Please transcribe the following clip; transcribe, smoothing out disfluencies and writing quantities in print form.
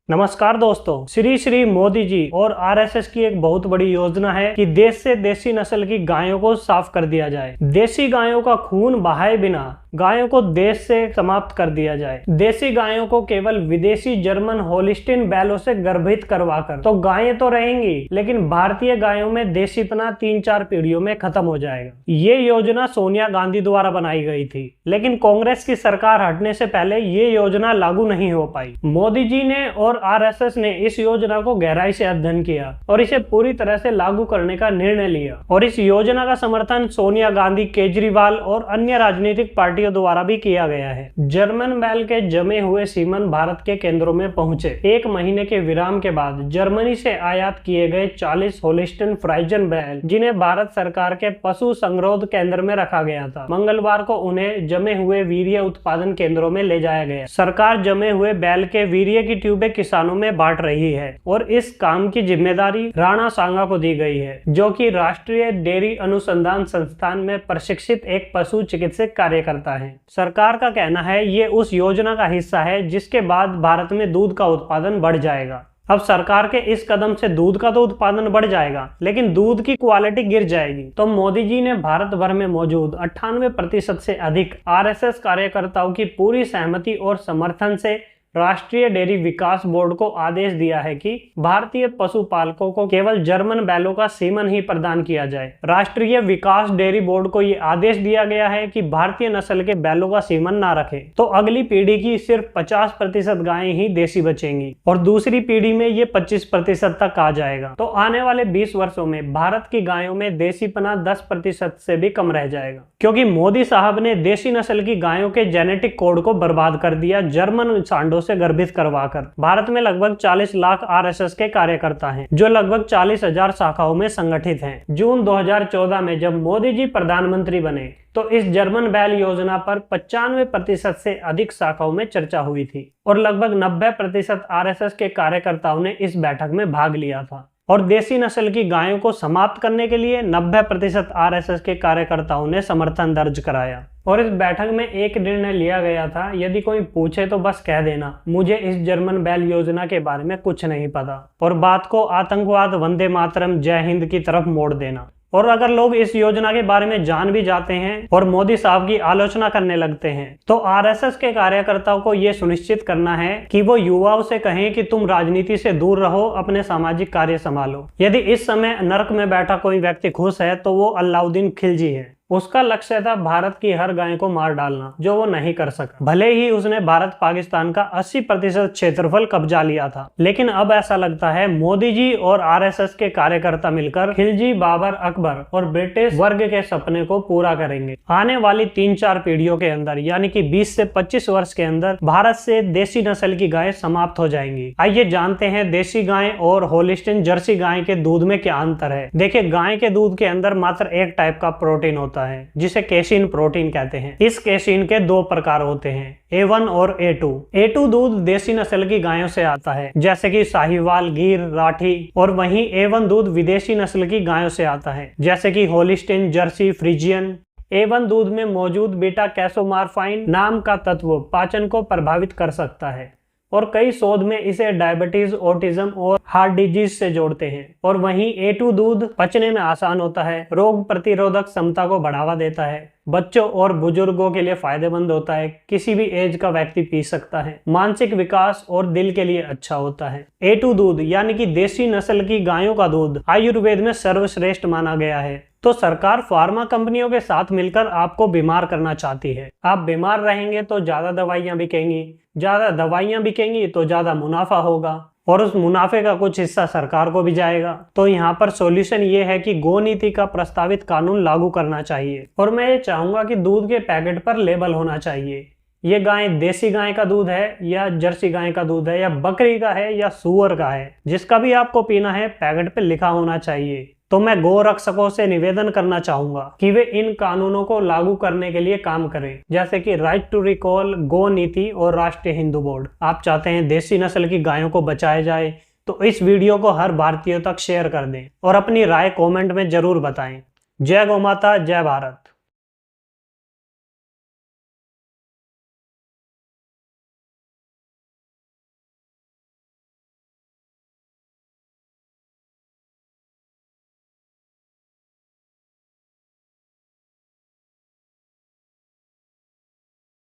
नमस्कार दोस्तों, श्री श्री मोदी जी और आरएसएस की एक बहुत बड़ी योजना है कि देश से देसी नस्ल की गायों को साफ कर दिया जाए। देसी गायों का खून बहाए बिना गायों को देश से समाप्त कर दिया जाए। देसी गायों को केवल विदेशी जर्मन होलिस्टीन बैलों से गर्भित करवाकर तो गायें तो रहेंगी, लेकिन भारतीय गायों में देसीपना 3-4 पीढ़ियों में खत्म हो जाएगा। ये योजना सोनिया गांधी द्वारा बनाई गई थी, लेकिन कांग्रेस की सरकार हटने से पहले ये योजना लागू नहीं हो पाई। मोदी जी ने और आरएसएस ने इस योजना को गहराई से अध्ययन किया और इसे पूरी तरह से लागू करने का निर्णय लिया। और इस योजना का समर्थन सोनिया गांधी, केजरीवाल और अन्य राजनीतिक पार्टियों द्वारा भी किया गया है। जर्मन बैल के जमे हुए सीमन भारत के केंद्रों में पहुंचे। 1 महीने के विराम के बाद जर्मनी से आयात किए गए 40 होलिस्टीन फ्राइजन बैल, जिन्हें भारत सरकार के पशु संग्रोध केंद्र में रखा गया था, मंगलवार को उन्हें जमे हुए वीर्य उत्पादन केंद्रों में ले जाया गया। सरकार जमे हुए बैल के वीर्य की ट्यूबें किसानों में बांट रही है और इस काम की जिम्मेदारी राणा सांगा को दी गई है, जो कि राष्ट्रीय डेयरी अनुसंधान संस्थान में प्रशिक्षित एक पशु चिकित्सक कार्यकर्ता है। सरकार का कहना है ये उस योजना का हिस्सा है जिसके बाद भारत में दूध का उत्पादन बढ़ जाएगा। अब सरकार के इस कदम से दूध का तो उत्पादन बढ़ जाएगा, लेकिन दूध की क्वालिटी गिर जाएगी। तो मोदी जी ने भारत भर में मौजूद 98% से अधिक आरएसएस कार्यकर्ताओं की पूरी सहमति और समर्थन से राष्ट्रीय डेयरी विकास बोर्ड को आदेश दिया है कि भारतीय पशुपालकों को केवल जर्मन बैलों का सीमन ही प्रदान किया जाए। राष्ट्रीय विकास डेयरी बोर्ड को ये आदेश दिया गया है कि भारतीय नस्ल के बैलों का सीमन ना रखे, तो अगली पीढ़ी की सिर्फ 50% गायें ही देसी बचेंगी और दूसरी पीढ़ी में ये 25% तक आ जाएगा। तो आने वाले 20 वर्षों में भारत की गायों में देसीपना 10% से भी कम रह जाएगा, क्योंकि मोदी साहब ने देसी नस्ल की गायों के जेनेटिक कोड को बर्बाद कर दिया जर्मन सांडों से गर्भित करवाकर। भारत में लगभग 40 लाख आरएसएस के कार्यकर्ता हैं, जो लगभग 40,000 शाखाओं में संगठित हैं। जून 2014 में जब मोदी जी प्रधानमंत्री बने तो इस जर्मन बैल योजना पर 95% से अधिक शाखाओं में चर्चा हुई थी और लगभग 90% आरएसएस के कार्यकर्ताओं ने इस बैठक में भाग लिया था। और देसी नस्ल की गायों को समाप्त करने के लिए 90% आरएसएस के कार्यकर्ताओं ने समर्थन दर्ज कराया। और इस बैठक में एक निर्णय लिया गया था, यदि कोई पूछे तो बस कह देना मुझे इस जर्मन बैल योजना के बारे में कुछ नहीं पता, और बात को आतंकवाद, वंदे मातरम, जय हिंद की तरफ मोड़ देना। और अगर लोग इस योजना के बारे में जान भी जाते हैं और मोदी साहब की आलोचना करने लगते हैं, तो आरएसएस के कार्यकर्ताओं को यह सुनिश्चित करना है कि वो युवाओं से कहें कि तुम राजनीति से दूर रहो, अपने सामाजिक कार्य संभालो। यदि इस समय नर्क में बैठा कोई व्यक्ति खुश है तो वो अलाउद्दीन खिलजी है। उसका लक्ष्य था भारत की हर गाय को मार डालना, जो वो नहीं कर सका। भले ही उसने भारत पाकिस्तान का 80% क्षेत्रफल कब्जा लिया था, लेकिन अब ऐसा लगता है मोदी जी और आरएसएस के कार्यकर्ता मिलकर खिलजी, बाबर, अकबर और ब्रिटिश वर्ग के सपने को पूरा करेंगे। आने वाली 3-4 पीढ़ियों के अंदर, यानी कि 20 से 25 वर्ष के अंदर भारत से देसी नस्ल की गाय समाप्त हो जाएंगी। आइए जानते हैं देसी गाय और होलिस्टीन जर्सी गाय के दूध में क्या अंतर है। देखिए, गाय के दूध के अंदर मात्र एक टाइप का प्रोटीन होता है, जिसे केसिन प्रोटीन कहते हैं। इस केसिन के 2 प्रकार होते हैं, A1 और A2। A2 दूध देसी नस्ल की गायों से आता है, जैसे कि साहिवाल, गिर, राठी, और वहीं A1 दूध विदेशी नस्ल की गायों से आता है, जैसे कि होलिस्टीन, जर्सी, फ्रीजियन। A1 दूध में मौजूद बीटा कैसोमार्फाइन नाम का तत्व पाचन को प्रभावित कर सकता है और कई शोध में इसे डायबिटीज, ऑटिज्म और हार्ट डिजीज से जोड़ते हैं। और वहीं A2 दूध पचने में आसान होता है, रोग प्रतिरोधक क्षमता को बढ़ावा देता है, बच्चों और बुजुर्गों के लिए फायदेमंद होता है, किसी भी एज का व्यक्ति पी सकता है, मानसिक विकास और दिल के लिए अच्छा होता है। A2 दूध यानी कि देसी नस्ल की गायों का दूध आयुर्वेद में सर्वश्रेष्ठ माना गया है। तो सरकार फार्मा कंपनियों के साथ मिलकर आपको बीमार करना चाहती है। आप बीमार रहेंगे तो ज्यादा दवाइयां बिकेंगी, ज्यादा दवाइयां बिकेंगी तो ज्यादा मुनाफा होगा और उस मुनाफे का कुछ हिस्सा सरकार को भी जाएगा। तो यहाँ पर सॉल्यूशन ये है कि गो नीति का प्रस्तावित कानून लागू करना चाहिए। और मैं ये चाहूंगा कि दूध के पैकेट पर लेबल होना चाहिए, ये गाय देसी गाय का दूध है या जर्सी गाय का दूध है या बकरी का है या सूअर का है, जिसका भी आपको पीना है पैकेट पे लिखा होना चाहिए। तो मैं गो रक्षकों से निवेदन करना चाहूंगा कि वे इन कानूनों को लागू करने के लिए काम करें, जैसे कि राइट टू रिकॉल, गो नीति और राष्ट्रीय हिंदू बोर्ड। आप चाहते हैं देसी नस्ल की गायों को बचाया जाए तो इस वीडियो को हर भारतीय तक शेयर कर दें और अपनी राय कमेंट में जरूर बताएं। जय गौ माता, जय भारत।